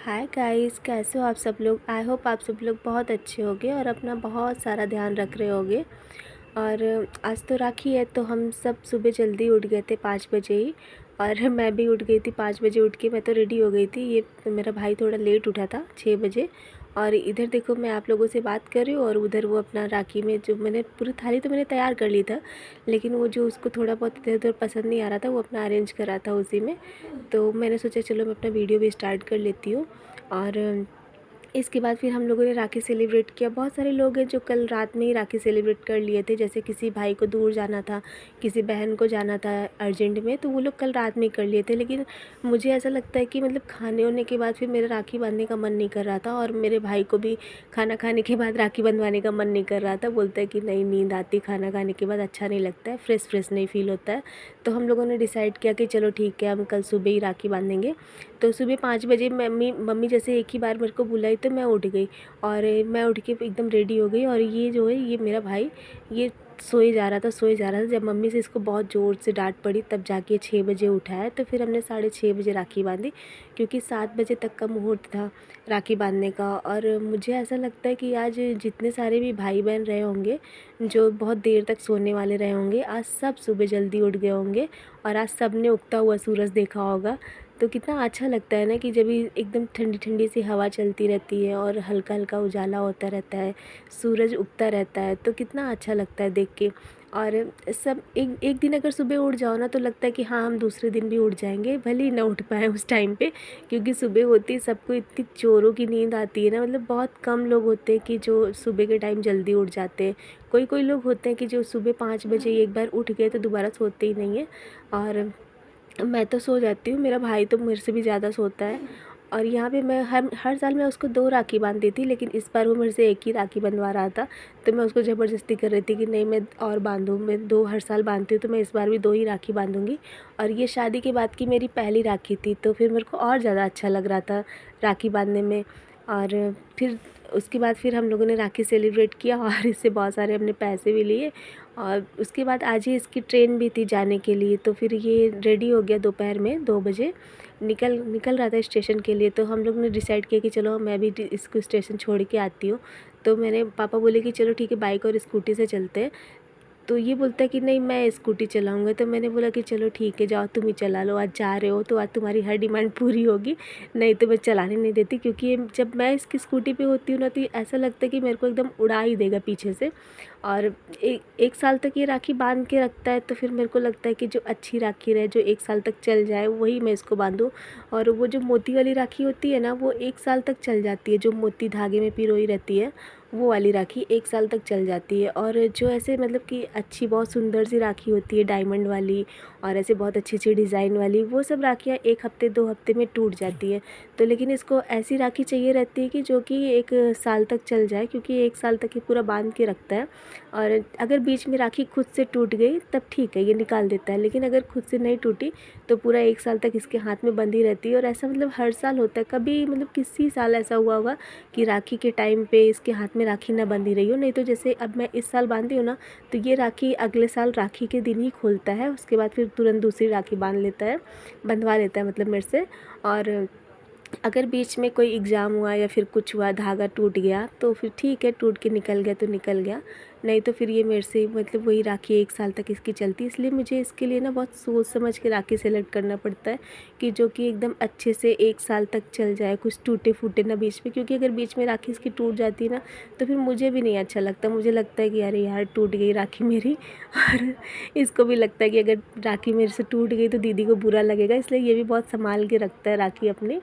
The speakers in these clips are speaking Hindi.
हाय गाइस, कैसे हो आप सब लोग। आई होप आप सब लोग बहुत अच्छे होगे और अपना बहुत सारा ध्यान रख रहे होगे। और आज तो राखी है तो हम सब सुबह जल्दी उठ गए थे 5 बजे ही। और मैं भी उठ गई थी 5 बजे। उठ के मैं तो रेडी हो गई थी। ये मेरा भाई थोड़ा लेट उठा था 6 बजे। और इधर देखो मैं आप लोगों से बात कर रही हूँ और उधर वो अपना राखी में जो मैंने पूरी थाली तो मैंने तैयार कर ली था, लेकिन वो जो उसको थोड़ा बहुत इधर उधर पसंद नहीं आ रहा था वो अपना अरेंज करा था उसी में। तो मैंने सोचा चलो मैं अपना वीडियो भी स्टार्ट कर लेती हूँ। और इसके बाद फिर हम लोगों ने राखी सेलिब्रेट किया। बहुत सारे लोग हैं जो कल रात में ही राखी सेलिब्रेट कर लिए थे, जैसे किसी भाई को दूर जाना था, किसी बहन को जाना था अर्जेंट में, तो वो लोग कल रात में ही कर लिए थे। लेकिन मुझे ऐसा लगता है कि मतलब खाने होने के बाद फिर मेरा राखी बांधने का मन नहीं कर रहा था, और मेरे भाई को भी खाना खाने के बाद राखी बंधवाने का मन नहीं कर रहा था। बोलता है कि नहीं, नींद आती खाना खाने के बाद, अच्छा नहीं लगता है, फ्रेश फ्रेश नहीं फील होता है। तो हम लोगों ने डिसाइड किया कि चलो ठीक है, हम कल सुबह ही राखी बांधेंगे। तो सुबह 5 बजे मम्मी मम्मी जैसे एक ही बार मेरे को बुलाई तो मैं उठ गई। और मैं उठ के एकदम रेडी हो गई। और ये जो है, ये मेरा भाई, ये सोए जा रहा था। जब मम्मी से इसको बहुत ज़ोर से डांट पड़ी तब जाके 6 बजे उठा है। तो फिर हमने 6:30 बजे राखी बांधी, क्योंकि 7 बजे तक का मुहूर्त था राखी बांधने का। और मुझे ऐसा लगता है कि आज जितने सारे भी भाई बहन रहे होंगे जो बहुत देर तक सोने वाले रहे होंगे, आज सब सुबह जल्दी उठ गए होंगे और आज सब ने उगता हुआ सूरज देखा होगा। तो कितना अच्छा लगता है ना कि जब भी एकदम ठंडी ठंडी सी हवा चलती रहती है और हल्का हल्का उजाला होता रहता है, सूरज उगता रहता है, तो कितना अच्छा लगता है देख के। और सब एक एक दिन अगर सुबह उठ जाओ ना तो लगता है कि हाँ, हम दूसरे दिन भी उठ जाएंगे, भले ही ना उठ पाए उस टाइम पे, क्योंकि सुबह होती है सबको इतनी चोरों की नींद आती है ना। मतलब बहुत कम लोग होते हैं कि जो सुबह के टाइम जल्दी उठ जाते हैं। कोई कोई लोग होते हैं कि जो सुबह 5 बजे एक बार उठ गए तो दोबारा सोते ही नहीं है। और मैं तो सो जाती हूँ, मेरा भाई तो मेरे से भी ज़्यादा सोता है। और यहाँ पे मैं हर हर साल मैं उसको 2 राखी बांधती थी, लेकिन इस बार वो मेरे से एक ही राखी बंधवा रहा था। तो मैं उसको ज़बरदस्ती कर रही थी कि नहीं, मैं और बांधूँ, मैं 2 हर साल बांधती हूँ तो मैं इस बार भी 2 ही राखी बांधूँगी। और ये शादी के बाद की मेरी पहली राखी थी, तो फिर मेरे को और ज़्यादा अच्छा लग रहा था राखी बांधने में। और फिर उसके बाद फिर हम लोगों ने राखी सेलिब्रेट किया और इससे बहुत सारे हमने पैसे भी लिए। और उसके बाद आज ही इसकी ट्रेन भी थी जाने के लिए, तो फिर ये रेडी हो गया दोपहर में 2 बजे, निकल निकल रहा था स्टेशन के लिए। तो हम लोग ने डिसाइड किया कि चलो मैं भी इसको स्टेशन छोड़ के आती हूँ। तो मेरे पापा बोले कि चलो ठीक है, बाइक और स्कूटी से चलते हैं। तो ये बोलता है कि नहीं, मैं स्कूटी चलाऊँगा। तो मैंने बोला कि चलो ठीक है, जाओ तुम ही चला लो, आज जा रहे हो तो आज तुम्हारी हर डिमांड पूरी होगी, नहीं तो मैं चलाने नहीं देती। क्योंकि ये जब मैं इसकी स्कूटी पे होती हूँ ना तो ये ऐसा लगता है कि मेरे को एकदम उड़ा ही देगा पीछे से। और एक साल तक ये राखी बांध के रखता है, तो फिर मेरे को लगता है कि जो अच्छी राखी रहे, जो एक साल तक चल जाए, वही मैं इसको बांधूँ। और वो जो मोती वाली राखी होती है ना, वो एक साल तक चल जाती है, जो मोती धागे में पिरोई रहती है, वो वाली राखी एक साल तक चल जाती है। और जो ऐसे मतलब कि अच्छी बहुत सुंदर सी राखी होती है डायमंड वाली, और ऐसे बहुत अच्छी अच्छी डिज़ाइन वाली, वो सब राखियाँ 1 हफ्ते 2 हफ्ते में टूट जाती है। तो लेकिन इसको ऐसी राखी चाहिए रहती है कि जो कि 1 साल तक चल जाए, क्योंकि 1 साल तक ये पूरा बांध के रखता है। और अगर बीच में राखी खुद से टूट गई तब ठीक है, ये निकाल देता है, लेकिन अगर खुद से नहीं टूटी तो पूरा 1 साल तक इसके हाथ में बंधी रहती है। और ऐसा मतलब हर साल होता है, कभी मतलब किसी साल ऐसा हुआ होगा कि राखी के टाइम पे इसके हाथ में राखी ना बंधी रही हो। नहीं तो जैसे अब मैं इस साल बांधी हूँ ना, तो ये राखी अगले साल राखी के दिन ही खोलता है, उसके बाद फिर तुरंत दूसरी राखी बांध लेता है, बंधवा लेता है मतलब मेरे से। और अगर बीच में कोई एग्ज़ाम हुआ या फिर कुछ हुआ, धागा टूट गया, तो फिर ठीक है, टूट के निकल गया तो निकल गया, नहीं तो फिर ये मेरे से मतलब वही राखी 1 साल तक इसकी चलती है। इसलिए मुझे इसके लिए ना बहुत सोच समझ के राखी सेलेक्ट करना पड़ता है कि जो कि एकदम अच्छे से 1 साल तक चल जाए, कुछ टूटे फूटे ना बीच में। क्योंकि अगर बीच में राखी इसकी टूट जाती है ना, तो फिर मुझे भी नहीं अच्छा लगता। मुझे लगता है कि अरे यार, टूट गई राखी मेरी। और इसको भी लगता है कि अगर राखी मेरे से टूट गई तो दीदी को बुरा लगेगा, इसलिए ये भी बहुत संभाल के रखता है राखी अपनी।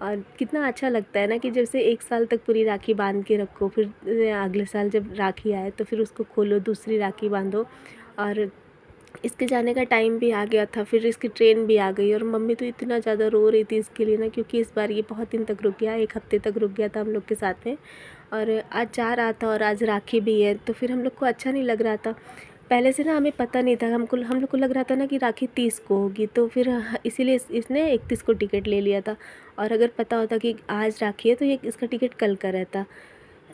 और कितना अच्छा लगता है ना कि जैसे 1 साल तक पूरी राखी बांध के रखो, फिर अगले साल जब राखी आए तो फिर उसको खोलो, दूसरी राखी बांधो। और इसके जाने का टाइम भी आ गया था, फिर इसकी ट्रेन भी आ गई। और मम्मी तो इतना ज़्यादा रो रही थी इसके लिए ना, क्योंकि इस बार ये बहुत दिन तक रुक गया, 1 हफ्ते तक रुक गया था हम लोग के साथ में। और आज जा रहा था और आज राखी भी है, तो फिर हम लोग को अच्छा नहीं लग रहा था। पहले से ना हमें पता नहीं था, हम लोग को लग रहा था ना कि राखी 30 को होगी, तो फिर इसीलिए इसने 31 को टिकट ले लिया था। और अगर पता होता कि आज राखी है तो ये इसका टिकट कल का रहता।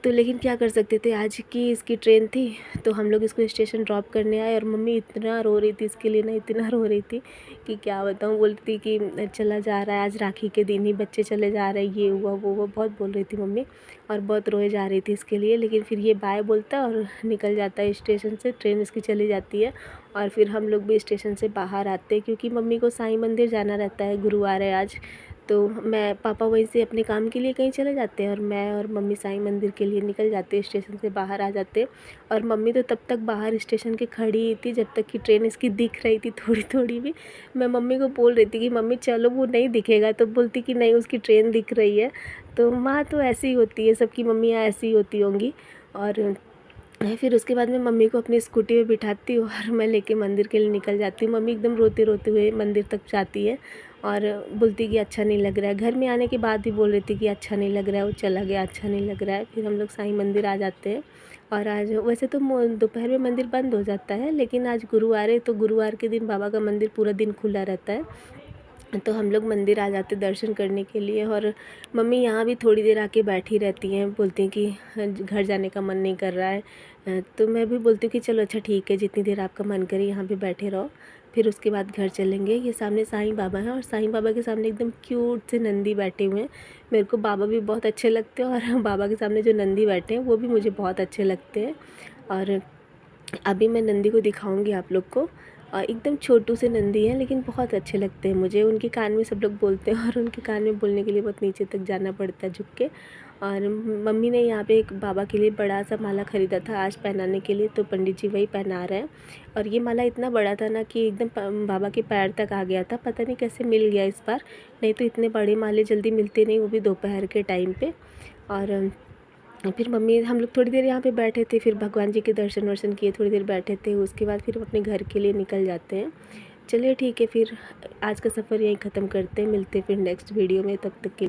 तो लेकिन क्या कर सकते थे, आज की इसकी ट्रेन थी तो हम लोग इसको स्टेशन ड्रॉप करने आए। और मम्मी इतना रो रही थी इसके लिए ना, इतना रो रही थी कि क्या बताऊँ। बोलती थी कि चला जा रहा है आज राखी के दिन ही, बच्चे चले जा रहे हैं, ये हुआ वो हुआ, बहुत बोल रही थी मम्मी। और बहुत रोए जा रही थी इसके लिए। लेकिन फिर ये बाय बोलता है और निकल जाता है स्टेशन से, ट्रेन इसकी चली जाती है। और फिर हम लोग भी स्टेशन से बाहर आते हैं क्योंकि मम्मी को साईं मंदिर जाना रहता है, गुरुवार है आज। तो मैं पापा वहीं से अपने काम के लिए कहीं चले जाते हैं और मैं और मम्मी साईं मंदिर के लिए निकल जाते हैं, स्टेशन से बाहर आ जाते हैं। और मम्मी तो तब तक बाहर स्टेशन के खड़ी थी जब तक कि ट्रेन इसकी दिख रही थी थोड़ी थोड़ी भी। मैं मम्मी को बोल रही थी कि मम्मी चलो वो नहीं दिखेगा, तो बोलती कि नहीं उसकी ट्रेन दिख रही है। तो माँ तो ऐसी ही होती है, सबकी मम्मियाँ ऐसी ही होती होंगी। और फिर उसके बाद मैं मम्मी को अपनी स्कूटी में बिठाती हूँ और मैं लेके मंदिर के लिए निकल जाती हूँ। मम्मी एकदम रोते रोते हुए मंदिर तक जाती है और बोलती कि अच्छा नहीं लग रहा है। घर में आने के बाद भी बोल रही थी कि अच्छा नहीं लग रहा है, वो चला गया, अच्छा नहीं लग रहा है। फिर हम लोग साईं मंदिर आ जाते हैं। और आज वैसे तो दोपहर में मंदिर बंद हो जाता है, लेकिन आज गुरुवार है तो गुरुवार के दिन बाबा का मंदिर पूरा दिन खुला रहता है। तो हम लोग मंदिर आ जाते दर्शन करने के लिए। और मम्मी यहाँ भी थोड़ी देर आके बैठी रहती हैं, बोलती हैं कि घर जाने का मन नहीं कर रहा है। तो मैं भी बोलती हूँ कि चलो अच्छा ठीक है, जितनी देर आपका मन करे यहाँ पे बैठे रहो, फिर उसके बाद घर चलेंगे। ये सामने साईं बाबा हैं और साईं बाबा के सामने एकदम क्यूट से नंदी बैठे हुए हैं। मेरे को बाबा भी बहुत अच्छे लगते हैं और बाबा के सामने जो नंदी बैठे हैं वो भी मुझे बहुत अच्छे लगते हैं। और अभी मैं नंदी को दिखाऊंगी आप लोग को। एकदम छोटू से नंदी हैं लेकिन बहुत अच्छे लगते हैं मुझे। उनके कान में सब लोग बोलते हैं और उनके कान में बोलने के लिए बहुत नीचे तक जाना पड़ता है झुक के। और मम्मी ने यहाँ पे एक बाबा के लिए बड़ा सा माला ख़रीदा था आज पहनाने के लिए, तो पंडित जी वही पहना रहे हैं। और ये माला इतना बड़ा था ना कि एकदम बाबा के पैर तक आ गया था, पता नहीं कैसे मिल गया इस बार, नहीं तो इतने बड़े माले जल्दी मिलते नहीं, वो भी दोपहर के टाइम पे। और फिर मम्मी हम लोग थोड़ी देर यहाँ पे बैठे थे, फिर भगवान जी के दर्शन वर्शन किए, थोड़ी देर बैठे थे। उसके बाद फिर अपने घर के लिए निकल जाते हैं। चलिए ठीक है, फिर आज का सफ़र यहीं ख़त्म करते हैं, मिलते हैं फिर नेक्स्ट वीडियो में, तब तक के